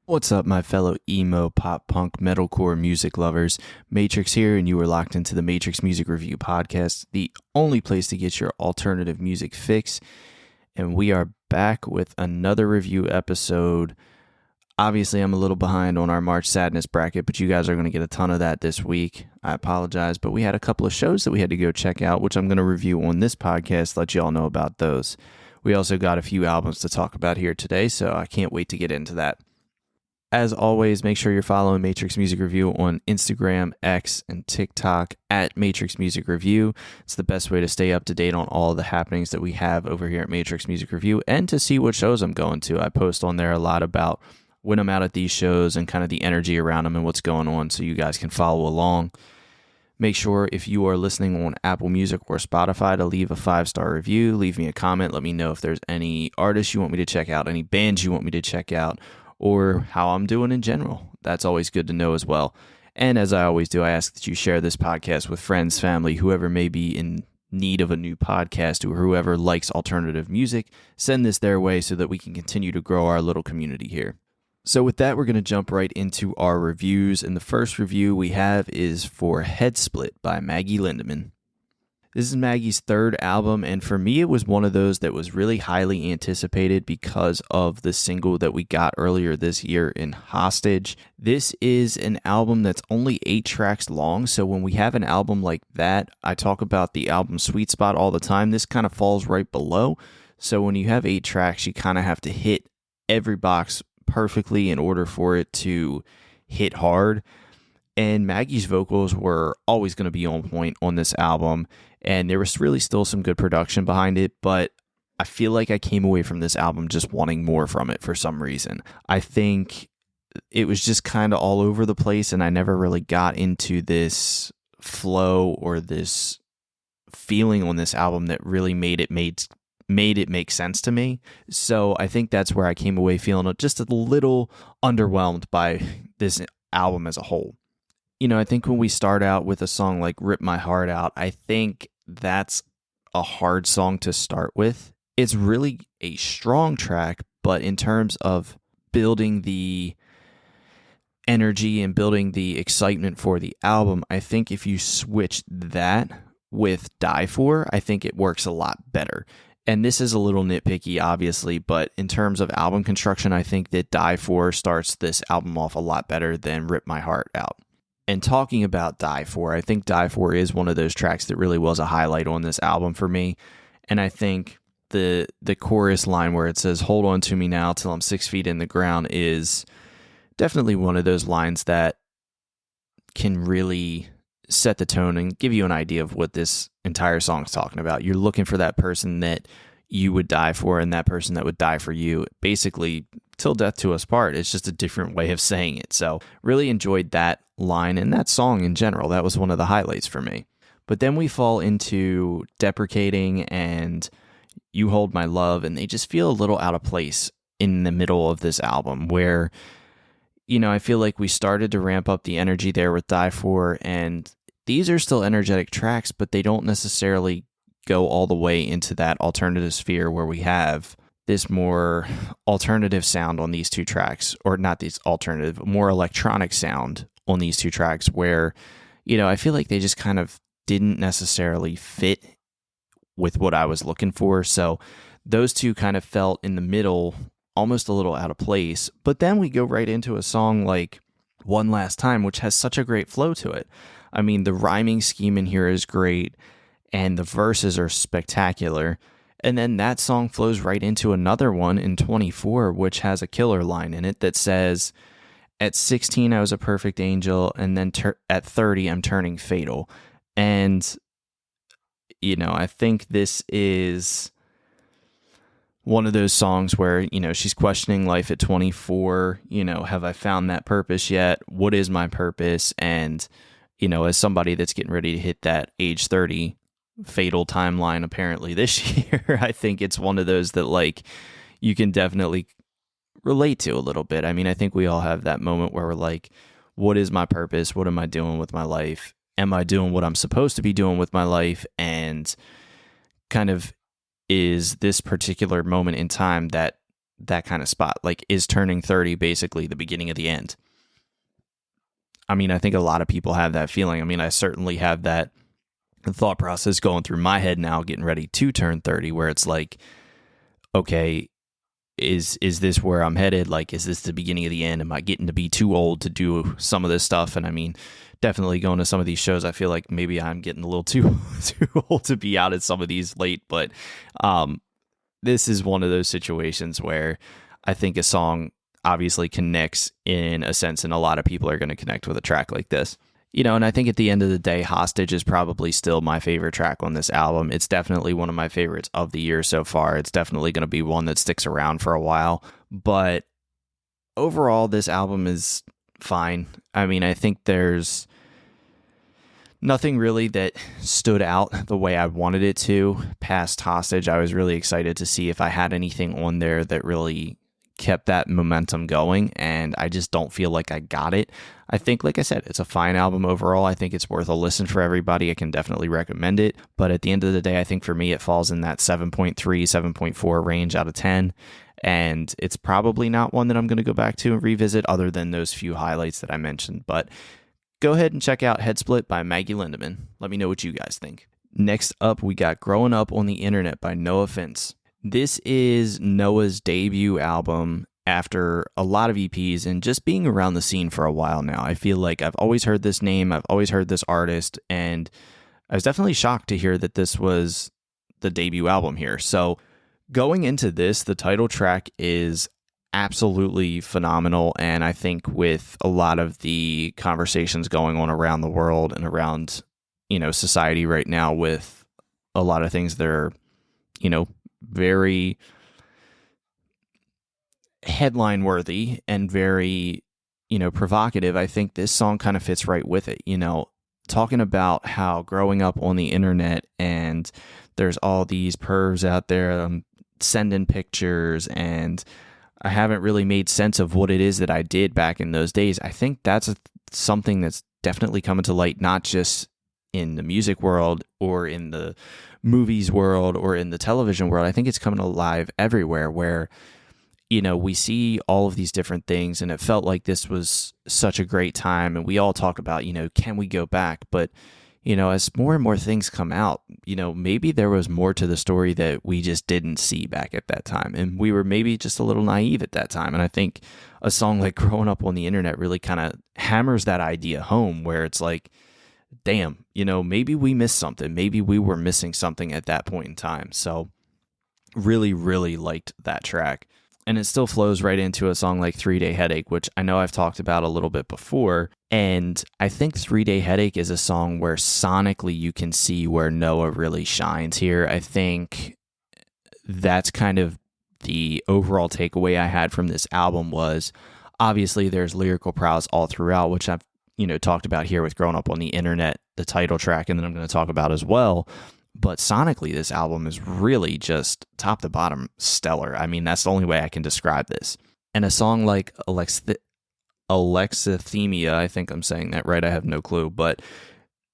What's up, my fellow emo, pop punk, metalcore music lovers? Matrix here, and you are locked into the Matrix Music Review Podcast, the only place to get your alternative music fix. And we are back with another review episode. Obviously, I'm a little behind on our March Sadness bracket, but you guys are going to get a ton of that this week. I apologize, but we had a couple of shows that we had to go check out, which I'm going to review on this podcast, let you all know about those. We also got a few albums to talk about here today, so I can't wait to get into that. As always, make sure you're following Matrix Music Review on Instagram, X, and TikTok at Matrix Music Review. It's the best way to stay up to date on all of the happenings that we have over here at Matrix Music Review and to see what shows I'm going to. I post on there a lot about when I'm out at these shows and kind of the energy around them and what's going on so you guys can follow along. Make sure if you are listening on Apple Music or Spotify to leave a 5-star review. Leave me a comment. Let me know if there's any artists you want me to check out, any bands you want me to check out, or how I'm doing in general. That's always good to know as well. And as I always do, I ask that you share this podcast with friends, family, whoever may be in need of a new podcast or whoever likes alternative music. Send this their way so that we can continue to grow our little community here. So with that, we're going to jump right into our reviews. And the first review we have is for Head Split by Maggie Lindemann. This is Maggie's third album, and for me, it was one of those that was really highly anticipated because of the single that we got earlier this year in Hostage. This is an album that's only 8 tracks long, so when we have an album like that, I talk about the album sweet spot all the time. This kind of falls right below, so when you have 8 tracks, you kind of have to hit every box perfectly in order for it to hit hard. And Maggie's vocals were always going to be on point on this album, and there was really still some good production behind it, but I feel like I came away from this album just wanting more from it for some reason. I think it was just kind of all over the place, and I never really got into this flow or this feeling on this album that really made it make sense to me. So I think that's where I came away feeling just a little underwhelmed by this album as a whole. You know, I think when we start out with a song like Rip My Heart Out, I think that's a hard song to start with. It's really a strong track, but in terms of building the energy and building the excitement for the album, I think if you switch that with Die For, I think it works a lot better. And this is a little nitpicky, obviously, but in terms of album construction, I think that Die For starts this album off a lot better than Rip My Heart Out. And talking about Die For, I think Die For is one of those tracks that really was a highlight on this album for me. And I think the chorus line where it says, "Hold on to me now till I'm 6 feet in the ground," is definitely one of those lines that can really set the tone and give you an idea of what this entire song is talking about. You're looking for that person that you would die for and that person that would die for you. Basically, till death to us part. It's just a different way of saying it. So really enjoyed that line and that song in general. That was one of the highlights for me. But then we fall into Deprecating and You Hold My Love, and they just feel a little out of place in the middle of this album where, you know, I feel like we started to ramp up the energy there with Die For, and these are still energetic tracks, but they don't necessarily go all the way into that alternative sphere where we have this more alternative sound on these 2 tracks, or not these alternative, more electronic sound on these 2 tracks where, you know, I feel like they just kind of didn't necessarily fit with what I was looking for. So those 2 kind of felt in the middle, almost a little out of place. But then we go right into a song like One Last Time, which has such a great flow to it. I mean, the rhyming scheme in here is great, and the verses are spectacular. And then that song flows right into another one in 24, which has a killer line in it that says, "At 16, I was a perfect angel, and then at 30, I'm turning fatal." And, you know, I think this is one of those songs where, you know, she's questioning life at 24. You know, have I found that purpose yet? What is my purpose? And, you know, as somebody that's getting ready to hit that age 30 fatal timeline apparently this year, I think it's one of those that, like, you can definitely relate to a little bit. I mean, I think we all have that moment where we're like, what is my purpose? What am I doing with my life? Am I doing what I'm supposed to be doing with my life? And kind of is this particular moment in time that that kind of spot? Like, is turning 30 basically the beginning of the end? I mean, I think a lot of people have that feeling. I mean, I certainly have that thought process going through my head now, getting ready to turn 30, where it's like, okay, is this where I'm headed? Like, is this the beginning of the end? Am I getting to be too old to do some of this stuff? And I mean, definitely going to some of these shows, I feel like maybe I'm getting a little too old to be out at some of these late. But this is one of those situations where I think a song obviously connects in a sense, and a lot of people are going to connect with a track like this. You know, and I think at the end of the day, Hostage is probably still my favorite track on this album. It's definitely one of my favorites of the year so far. It's definitely going to be one that sticks around for a while. But overall, this album is fine. I mean, I think there's nothing really that stood out the way I wanted it to past Hostage. I was really excited to see if I had anything on there that really kept that momentum going, and I just don't feel like I got it. I think, like I said, it's a fine album overall. I think it's worth a listen for everybody. I can definitely recommend it, but at the end of the day, I think for me it falls in that 7.3, 7.4 range out of 10, and it's probably not one that I'm going to go back to and revisit other than those few highlights that I mentioned. But go ahead and check out Head Split by Maggie Lindemann. Let me know what you guys think. Next up, we got Growing Up on the Internet by NOAHFINCE. This is Noah's debut album after a lot of EPs and just being around the scene for a while now. I feel like I've always heard this name, I've always heard this artist, and I was definitely shocked to hear that this was the debut album here. So going into this, the title track is absolutely phenomenal, and I think with a lot of the conversations going on around the world and around, you know, society right now, with a lot of things that are, you know, very headline worthy and very, you know, provocative, I think this song kind of fits right with it. You know, talking about how growing up on the internet and there's all these pervs out there sending pictures, and I haven't really made sense of what it is that I did back in those days. I think that's something that's definitely coming to light, not just in the music world or in the movies world or in the television world. I think it's coming alive everywhere, where, you know, we see all of these different things, and it felt like this was such a great time, and we all talk about, you know, can we go back? But, you know, as more and more things come out, you know, maybe there was more to the story that we just didn't see back at that time, and we were maybe just a little naive at that time. And I think a song like Growing Up on the Internet really kind of hammers that idea home, where it's like, damn, you know, maybe we missed something. Maybe we were missing something at that point in time. So really, really liked that track. And it still flows right into a song like 3-Day Headache, which I know I've talked about a little bit before. And I think 3-Day Headache is a song where sonically you can see where Noah really shines here. I think that's kind of the overall takeaway I had from this album. Was obviously there's lyrical prowess all throughout, which I've, you know, talked about here with Growing Up on the Internet, the title track, and then I'm going to talk about as well. But sonically, this album is really just top to bottom stellar. I mean, that's the only way I can describe this. And a song like Alexithymia, I think I'm saying that right, I have no clue, but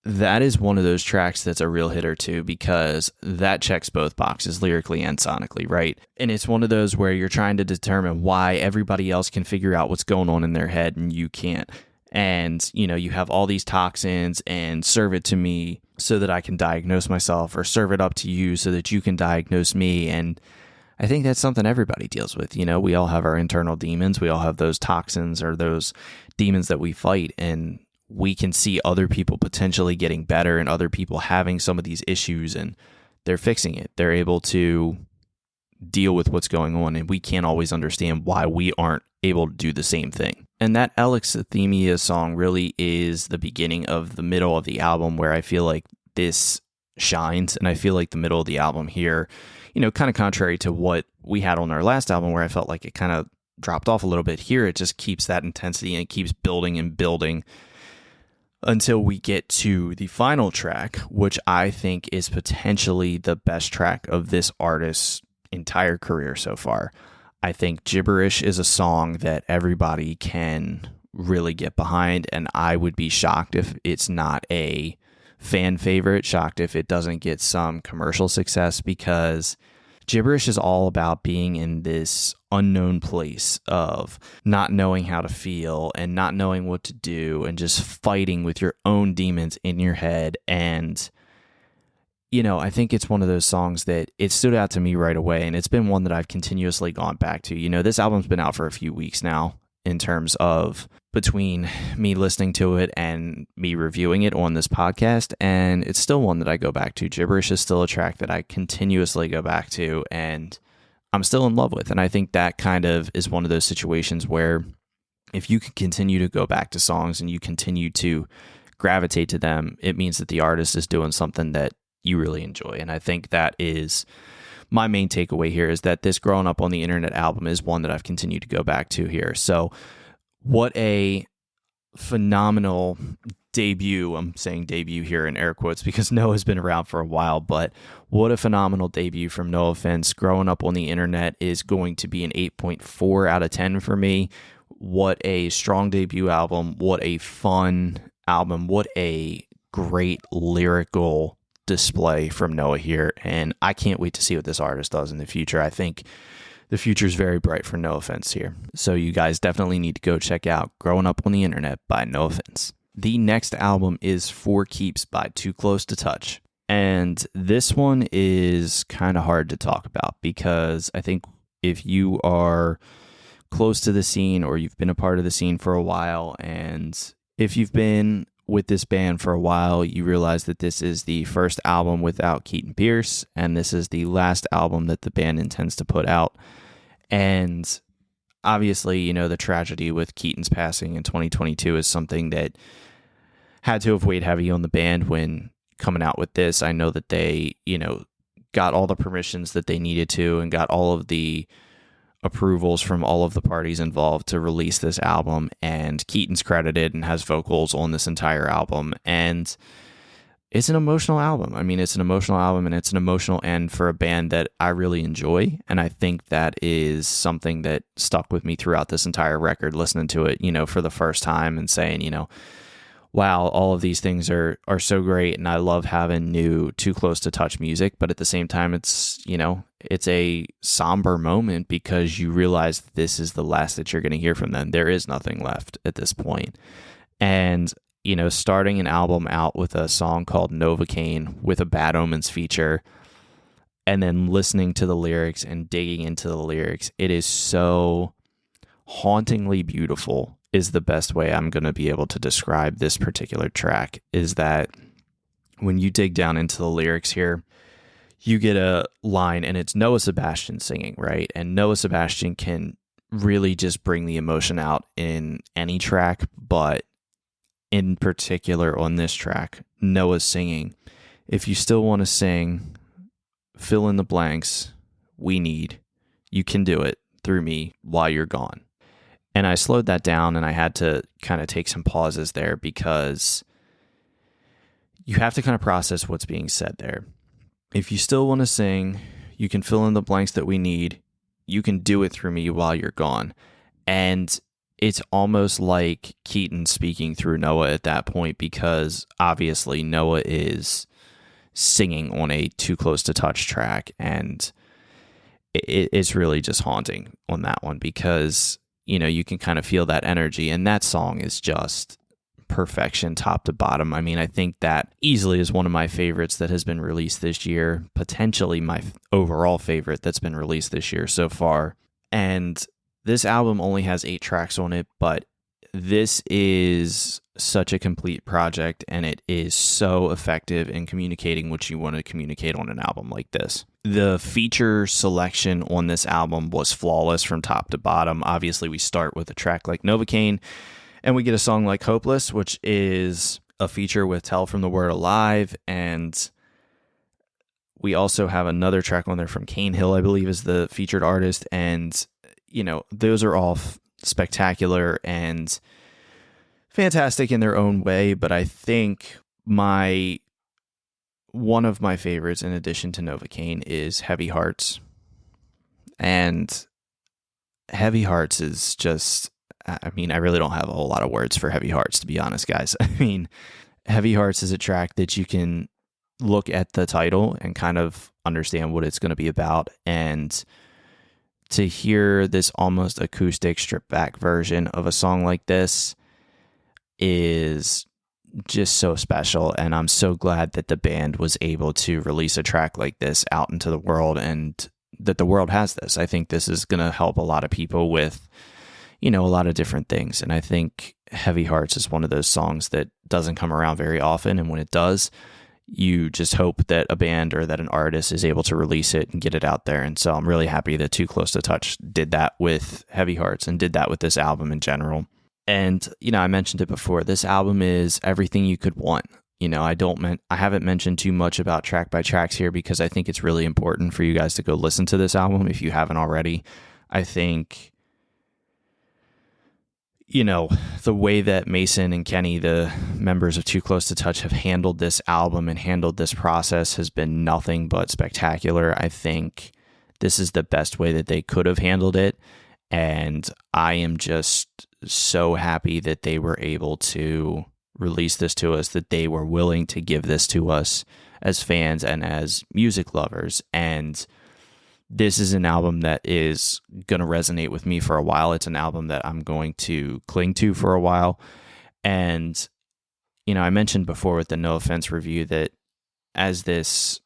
that is one of those tracks that's a real hitter too, because that checks both boxes lyrically and sonically, right? And it's one of those where you're trying to determine why everybody else can figure out what's going on in their head and you can't. And, you know, you have all these toxins, and serve it to me so that I can diagnose myself, or serve it up to you so that you can diagnose me. And I think that's something everybody deals with. You know, we all have our internal demons. We all have those toxins or those demons that we fight, and we can see other people potentially getting better and other people having some of these issues, and they're fixing it. They're able to deal with what's going on, and we can't always understand why we aren't able to do the same thing. And that Alexithymia song really is the beginning of the middle of the album, where I feel like this shines, and I feel like the middle of the album here, you know, kind of contrary to what we had on our last album, where I felt like it kind of dropped off a little bit. Here it just keeps that intensity, and it keeps building and building until we get to the final track, which I think is potentially the best track of this artist's entire career so far. I think Gibberish is a song that everybody can really get behind, and I would be shocked if it's not a fan favorite, shocked if it doesn't get some commercial success, because Gibberish is all about being in this unknown place of not knowing how to feel and not knowing what to do and just fighting with your own demons in your head. And, you know, I think it's one of those songs that it stood out to me right away, and it's been one that I've continuously gone back to. You know, this album's been out for a few weeks now in terms of between me listening to it and me reviewing it on this podcast, and it's still one that I go back to. Gibberish is still a track that I continuously go back to and I'm still in love with. And I think that kind of is one of those situations where if you can continue to go back to songs and you continue to gravitate to them, it means that the artist is doing something that you really enjoy. And I think that is my main takeaway here, is that this Growing Up on the Internet album is one that I've continued to go back to here. So what a phenomenal debut. I'm saying debut here in air quotes because Noah's been around for a while, but what a phenomenal debut from NOAHFINCE. Growing Up on the Internet is going to be an 8.4 out of 10 for me. What a strong debut album. What a fun album. What a great lyrical display from Noah here. And I can't wait to see what this artist does in the future. I think the future is very bright for NOAHFINCE here. So you guys definitely need to go check out Growing Up on the Internet by NOAHFINCE. The next album is For Keeps by Too Close to Touch. And this one is kind of hard to talk about because I think if you are close to the scene or you've been a part of the scene for a while, and if you've been with this band for a while, you realize that this is the first album without Keaton Pierce, and this is the last album that the band intends to put out. And obviously, you know, the tragedy with Keaton's passing in 2022 is something that had to have weighed heavy on the band when coming out with this. I know that they, you know, got all the permissions that they needed to and got all of the approvals from all of the parties involved to release this album, and Keaton's credited and has vocals on this entire album, and it's an emotional album. I mean, it's an emotional album, and it's an emotional end for a band that I really enjoy, and I think that is something that stuck with me throughout this entire record, listening to it, you know, for the first time and saying, you know, wow, all of these things are so great, and I love having new Too Close to Touch music, but at the same time, it's, you know, it's a somber moment because you realize this is the last that you're going to hear from them. There is nothing left at this point. And, you know, starting an album out with a song called Novocaine with a Bad Omens feature, and then listening to the lyrics and digging into the lyrics, it is so hauntingly beautiful is the best way I'm going to be able to describe this particular track. Is that when you dig down into the lyrics here, you get a line, and it's Noah Sebastian singing, right? And Noah Sebastian can really just bring the emotion out in any track, but in particular on this track, Noah's singing, if you still want to sing, fill in the blanks we need, you can do it through me while you're gone. And I slowed that down, and I had to kind of take some pauses there because you have to kind of process what's being said there. If you still want to sing, you can fill in the blanks that we need. You can do it through me while you're gone. And it's almost like Keaton speaking through Noah at that point, because obviously Noah is singing on a Too Close to Touch track. And it's really just haunting on that one because, you know, you can kind of feel that energy. And that song is just perfection top to bottom. I mean, I think that easily is one of my favorites that has been released this year, potentially my overall favorite that's been released this year so far. And this album only has 8 tracks on it, but this is such a complete project, and it is so effective in communicating what you want to communicate on an album like this. The feature selection on this album was flawless from top to bottom. Obviously, we start with a track like Novocaine, and we get a song like Hopeless, which is a feature with Tell from the Word Alive. And we also have another track on there from Cane Hill, I believe, is the featured artist. And, you know, those are all spectacular and fantastic in their own way. But I think one of my favorites, in addition to Novocaine, is Heavy Hearts. And Heavy Hearts is just, I mean, I really don't have a whole lot of words for Heavy Hearts, to be honest, guys. I mean, Heavy Hearts is a track that you can look at the title and kind of understand what it's going to be about. And to hear this almost acoustic stripped back version of a song like this is just so special. And I'm so glad that the band was able to release a track like this out into the world, and that the world has this. I think this is going to help a lot of people with, a lot of different things. And I think Heavy Hearts is one of those songs that doesn't come around very often. And when it does, you just hope that a band or that an artist is able to release it and get it out there. And so I'm really happy that Too Close to Touch did that with Heavy Hearts and did that with this album in general. And, I mentioned it before, this album is everything you could want. I haven't mentioned too much about track by tracks here because I think it's really important for you guys to go listen to this album if you haven't already. I think, the way that Mason and Kenny, the members of Too Close to Touch, have handled this album and handled this process has been nothing but spectacular. I think this is the best way that they could have handled it. And I am just so happy that they were able to release this to us, that they were willing to give this to us as fans and as music lovers. And this is an album that is going to resonate with me for a while. It's an album that I'm going to cling to for a while. And, I mentioned before with the No Offense review that as this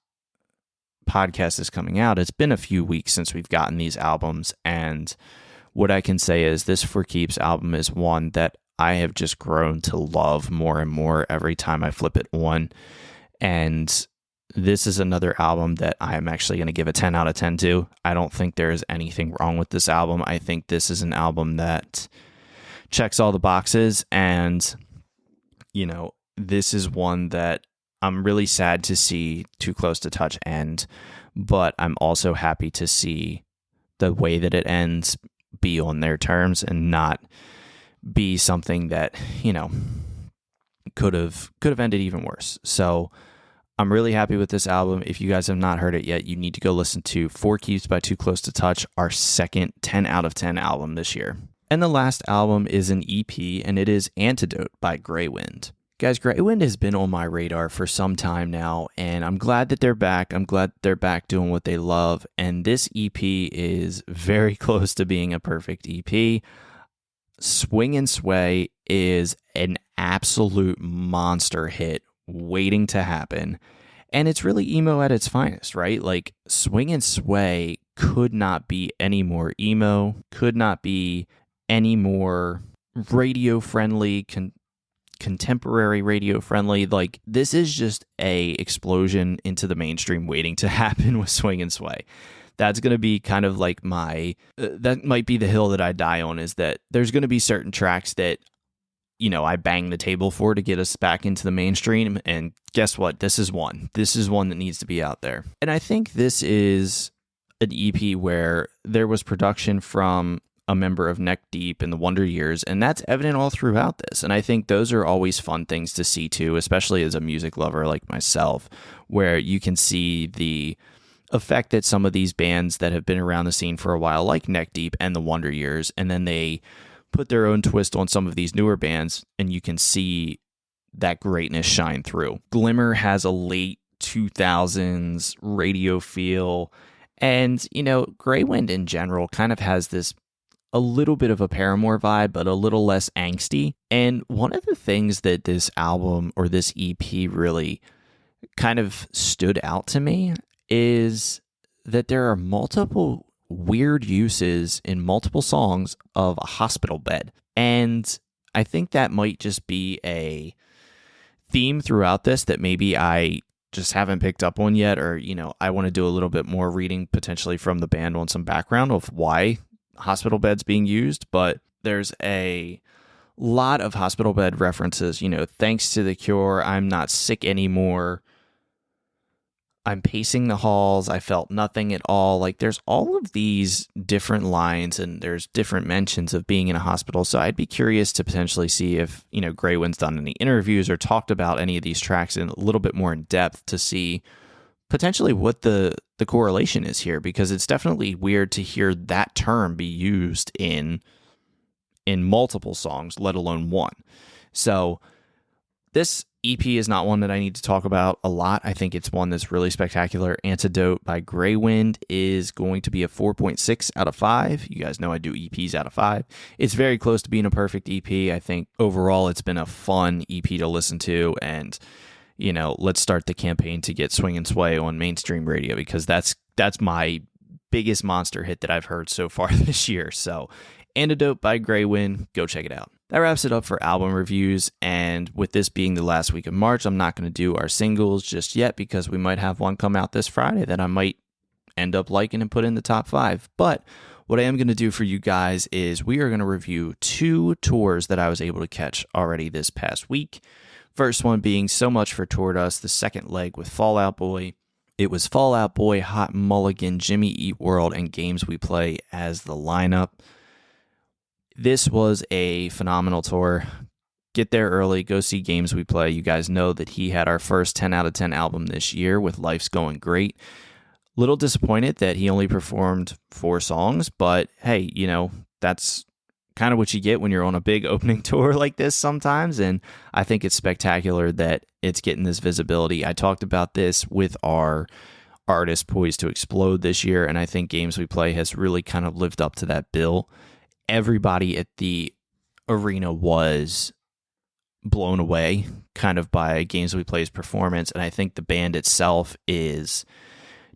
podcast is coming out, it's been a few weeks since we've gotten these albums. And what I can say is this For Keeps album is one that I have just grown to love more and more every time I flip it on. And this is another album that I'm actually going to give a 10 out of 10 to. I don't think there is anything wrong with this album. I think this is an album that checks all the boxes. And, this is one that I'm really sad to see Too Close to Touch end. But I'm also happy to see the way that it ends be on their terms and not be something that, could have ended even worse. So I'm really happy with this album. If you guys have not heard it yet, you need to go listen to For Keeps by Too Close to Touch, our second 10 out of 10 album this year. And the last album is an EP, and it is Antidote by Greywind. Guys, Greywind has been on my radar for some time now, and I'm glad that they're back. I'm glad they're back doing what they love, and this EP is very close to being a perfect EP. Swing and Sway is an absolute monster hit waiting to happen, and it's really emo at its finest, right? Like, Swing and Sway could not be any more emo, could not be any more radio friendly, contemporary radio friendly. Like, this is just a explosion into the mainstream waiting to happen with Swing and Sway. That's going to be kind of like that might be the hill that I die on, is that there's going to be certain tracks that I bang the table for to get us back into the mainstream. And guess what? This is one. This is one that needs to be out there. And I think this is an EP where there was production from a member of Neck Deep and the Wonder Years, and that's evident all throughout this. And I think those are always fun things to see too, especially as a music lover like myself, where you can see the effect that some of these bands that have been around the scene for a while, like Neck Deep and the Wonder Years, and then they put their own twist on some of these newer bands, and you can see that greatness shine through. Glimmer has a late 2000s radio feel, and, Greywind in general kind of has this a little bit of a Paramore vibe, but a little less angsty. And one of the things that this album or this EP really kind of stood out to me is that there are multiple weird uses in multiple songs of a hospital bed. And I think that might just be a theme throughout this that maybe I just haven't picked up on yet, or, I want to do a little bit more reading potentially from the band on some background of why hospital beds being used. But there's a lot of hospital bed references, thanks to the Cure, I'm not sick anymore, I'm pacing the halls, I felt nothing at all. Like, there's all of these different lines, and there's different mentions of being in a hospital. So I'd be curious to potentially see if, Greywind's done any interviews or talked about any of these tracks in a little bit more in depth to see potentially what the correlation is here, because it's definitely weird to hear that term be used in multiple songs, let alone one. So this EP is not one that I need to talk about a lot. I think it's one that's really spectacular. Antidote by Greywind is going to be a 4.6 out of 5. You guys know I do EPs out of 5. It's very close to being a perfect EP. I think overall it's been a fun EP to listen to, and let's start the campaign to get Swing and Sway on mainstream radio, because that's my biggest monster hit that I've heard so far this year. So Antidote by Greywind, go check it out. That wraps it up for album reviews, and with this being the last week of March, I'm not going to do our singles just yet because we might have one come out this Friday that I might end up liking and put in the top 5. But what I am going to do for you guys is we are going to review 2 tours that I was able to catch already this past week. First one being So Much for Tour Dust, the second leg with Fall Out Boy. It was Fall Out Boy, Hot Mulligan, Jimmy Eat World, and Games We Play as the lineup. This was a phenomenal tour. Get there early, go see Games We Play. You guys know that he had our first 10 out of 10 album this year with Life's Going Great. Little disappointed that he only performed 4 songs, but hey, that's kind of what you get when you're on a big opening tour like this sometimes, and I think it's spectacular that it's getting this visibility. I talked about this with our artist poised to explode this year, and I think Games We Play has really kind of lived up to that bill. Everybody at the arena was blown away kind of by Games We Play's performance, and I think the band itself is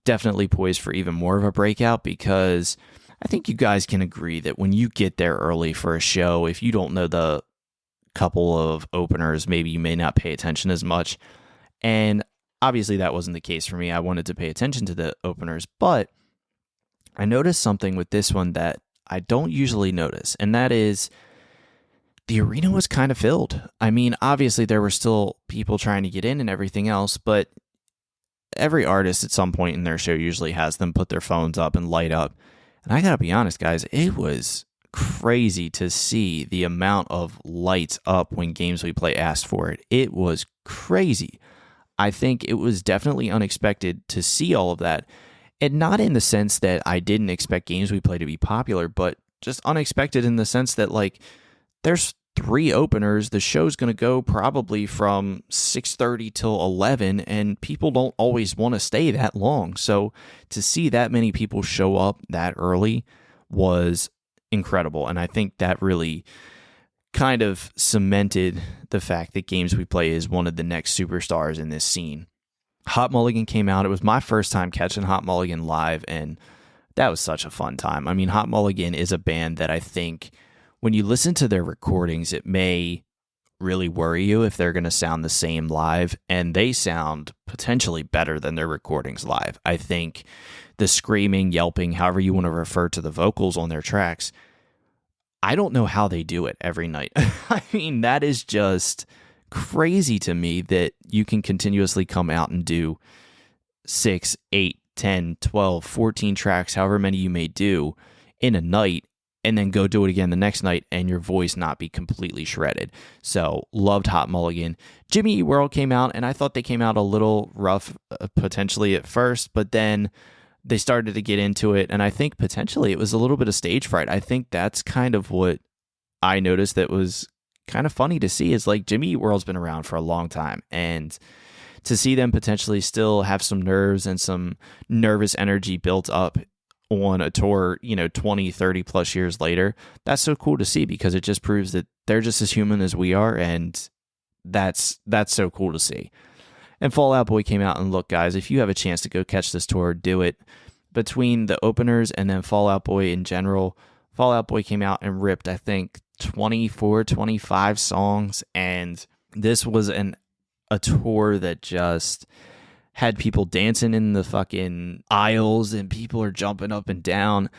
definitely poised for even more of a breakout, because I think you guys can agree that when you get there early for a show, if you don't know the couple of openers, maybe you may not pay attention as much, and obviously that wasn't the case for me. I wanted to pay attention to the openers, but I noticed something with this one that I don't usually notice, and that is the arena was kind of filled. I mean, obviously there were still people trying to get in and everything else, but every artist at some point in their show usually has them put their phones up and light up. And I gotta be honest, guys, it was crazy to see the amount of lights up when Games We Play asked for it. It was crazy. I think it was definitely unexpected to see all of that. And not in the sense that I didn't expect Games We Play to be popular, but just unexpected in the sense that, there's 3 openers. The show's going to go probably from 6:30 till 11, and people don't always want to stay that long. So to see that many people show up that early was incredible, and I think that really kind of cemented the fact that Games We Play is one of the next superstars in this scene. Hot Mulligan came out. It was my first time catching Hot Mulligan live, and that was such a fun time. I mean, Hot Mulligan is a band that I think when you listen to their recordings, it may really worry you if they're going to sound the same live, and they sound potentially better than their recordings live. I think the screaming, yelping, however you want to refer to the vocals on their tracks, I don't know how they do it every night. I mean, that is just crazy to me that you can continuously come out and do 6, 8, 10, 12, 14 tracks, however many you may do in a night, and then go do it again the next night and your voice not be completely shredded. So, loved Hot Mulligan. Jimmy Eat World came out, and I thought they came out a little rough potentially at first, but then they started to get into it, and I think potentially it was a little bit of stage fright. I think that's kind of what I noticed that was kind of funny to see, is Jimmy Eat World's been around for a long time, and to see them potentially still have some nerves and some nervous energy built up on a tour, 20, 30 plus years later, that's so cool to see, because it just proves that they're just as human as we are, and that's so cool to see. And Fall Out Boy came out, and look, guys, if you have a chance to go catch this tour, do it. Between the openers and then Fall Out Boy in general, Fall Out Boy came out and ripped, I think, 24, 25 songs, and this was a tour that just had people dancing in the fucking aisles, and people are jumping up and down.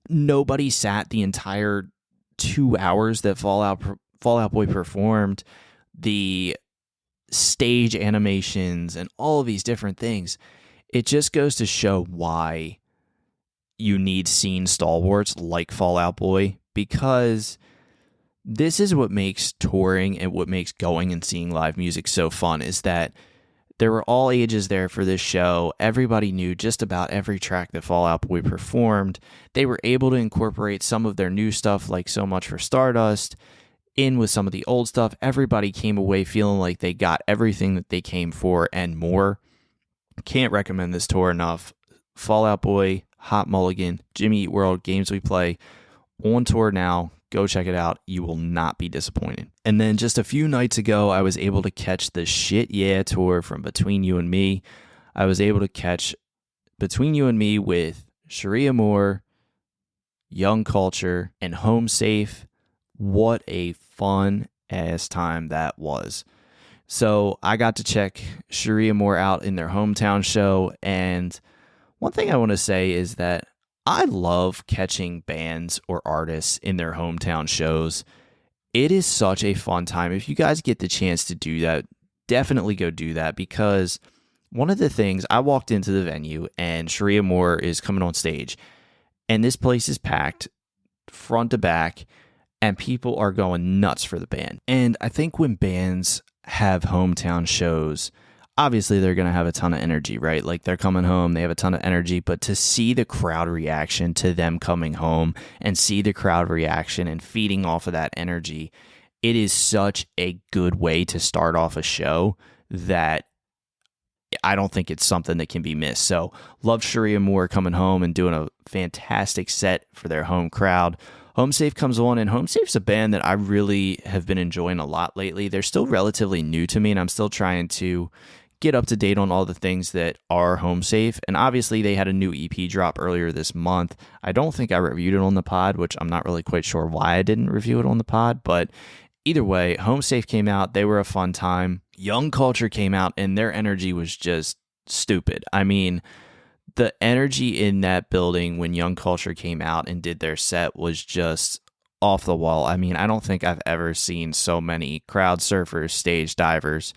Nobody sat the entire 2 hours that Fall Out Boy performed. The stage animations and all of these different things, it just goes to show why you need scene stalwarts like Fall Out Boy, because this is what makes touring and what makes going and seeing live music so fun, is that there were all ages there for this show. Everybody knew just about every track that Fall Out Boy performed. They were able to incorporate some of their new stuff, like So Much for Stardust, in with some of the old stuff. Everybody came away feeling like they got everything that they came for and more. Can't recommend this tour enough. Fall Out Boy, Hot Mulligan, Jimmy Eat World, Games We Play, on tour now. Go check it out. You will not be disappointed. And then just a few nights ago, I was able to catch the Shit Yeah tour from Between You and Me. I was able to catch Between You and Me with Cherie, Amour, Young Culture, and Homesafe. What a fun ass time that was. So I got to check Cherie, Amour out in their hometown show, and one thing I want to say is that I love catching bands or artists in their hometown shows. It is such a fun time. If you guys get the chance to do that, definitely go do that, because one of the things, I walked into the venue and Cherie, Amour is coming on stage, and this place is packed front to back, and people are going nuts for the band. And I think when bands have hometown shows, obviously they're going to have a ton of energy, right? Like, they're coming home, they have a ton of energy, but to see the crowd reaction to them coming home and see the crowd reaction and feeding off of that energy, it is such a good way to start off a show that I don't think it's something that can be missed. So love Cherie, Amour coming home and doing a fantastic set for their home crowd. Homesafe comes on, and Homesafe's a band that I really have been enjoying a lot lately. They're still relatively new to me, and I'm still trying to get up to date on all the things that are Homesafe. And obviously they had a new EP drop earlier this month. I don't think I reviewed it on the pod, which I'm not really quite sure why I didn't review it on the pod, but either way, Homesafe came out. They were a fun time. Young Culture came out, and their energy was just stupid. I mean, the energy in that building when Young Culture came out and did their set was just off the wall. I mean, I don't think I've ever seen so many crowd surfers, stage divers,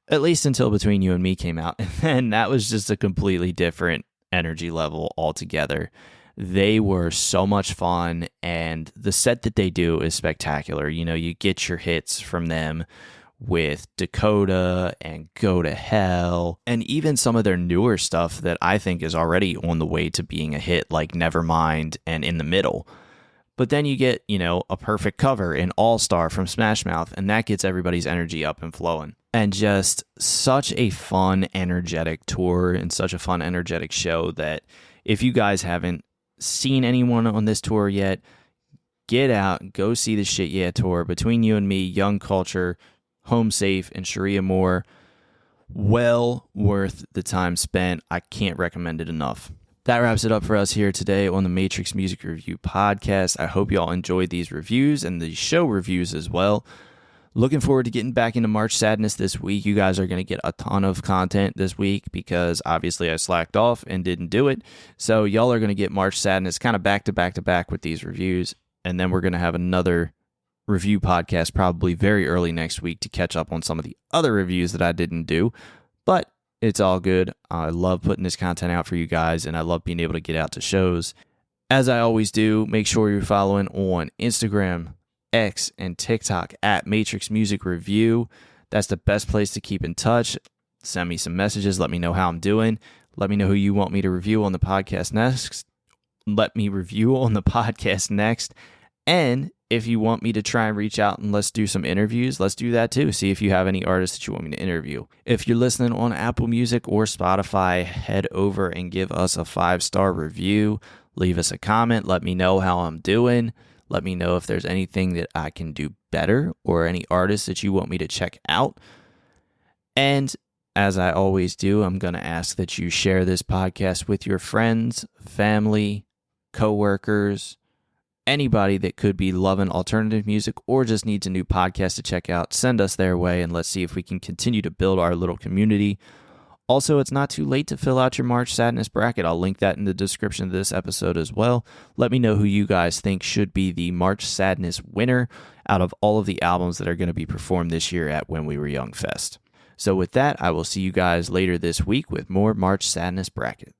at least until Between You and Me came out. And then that was just a completely different energy level altogether. They were so much fun, and the set that they do is spectacular. You know, you get your hits from them with Dakota and Go to Hell, and even some of their newer stuff that I think is already on the way to being a hit, like Nevermind and In the Middle. But then you get, you know, a perfect cover in All Star from Smash Mouth, and that gets everybody's energy up and flowing. And just such a fun, energetic tour and such a fun, energetic show that if you guys haven't seen anyone on this tour yet, get out, go see the Shit Yeah tour. Between You and Me, Young Culture, Homesafe, and Cherie, Amour. Well worth the time spent. I can't recommend it enough. That wraps it up for us here today on the Matrix Music Review Podcast. I hope y'all enjoyed these reviews and the show reviews as well. Looking forward to getting back into March Sadness this week. You guys are going to get a ton of content this week because obviously I slacked off and didn't do it. So y'all are going to get March Sadness kind of back to back to back with these reviews. And then we're going to have another review podcast probably very early next week to catch up on some of the other reviews that I didn't do. But it's all good. I love putting this content out for you guys, and I love being able to get out to shows. As I always do, make sure you're following on Instagram, X, and TikTok at Matrix Music Review. That's the best place to keep in touch. Send me some messages. Let me know how I'm doing. Let me know who you want me to review on the podcast next. Let me review on the podcast next. And if you want me to try and reach out and let's do some interviews, let's do that too. See if you have any artists that you want me to interview. If you're listening on Apple Music or Spotify, head over and give us a 5-star review. Leave us a comment. Let me know how I'm doing. Let me know if there's anything that I can do better or any artists that you want me to check out. And as I always do, I'm going to ask that you share this podcast with your friends, family, coworkers, anybody that could be loving alternative music or just needs a new podcast to check out. Send us their way, and let's see if we can continue to build our little community. Also, it's not too late to fill out your March Sadness bracket. I'll link that in the description of this episode as well. Let me know who you guys think should be the March Sadness winner out of all of the albums that are going to be performed this year at When We Were Young Fest. So with that, I will see you guys later this week with more March Sadness bracket.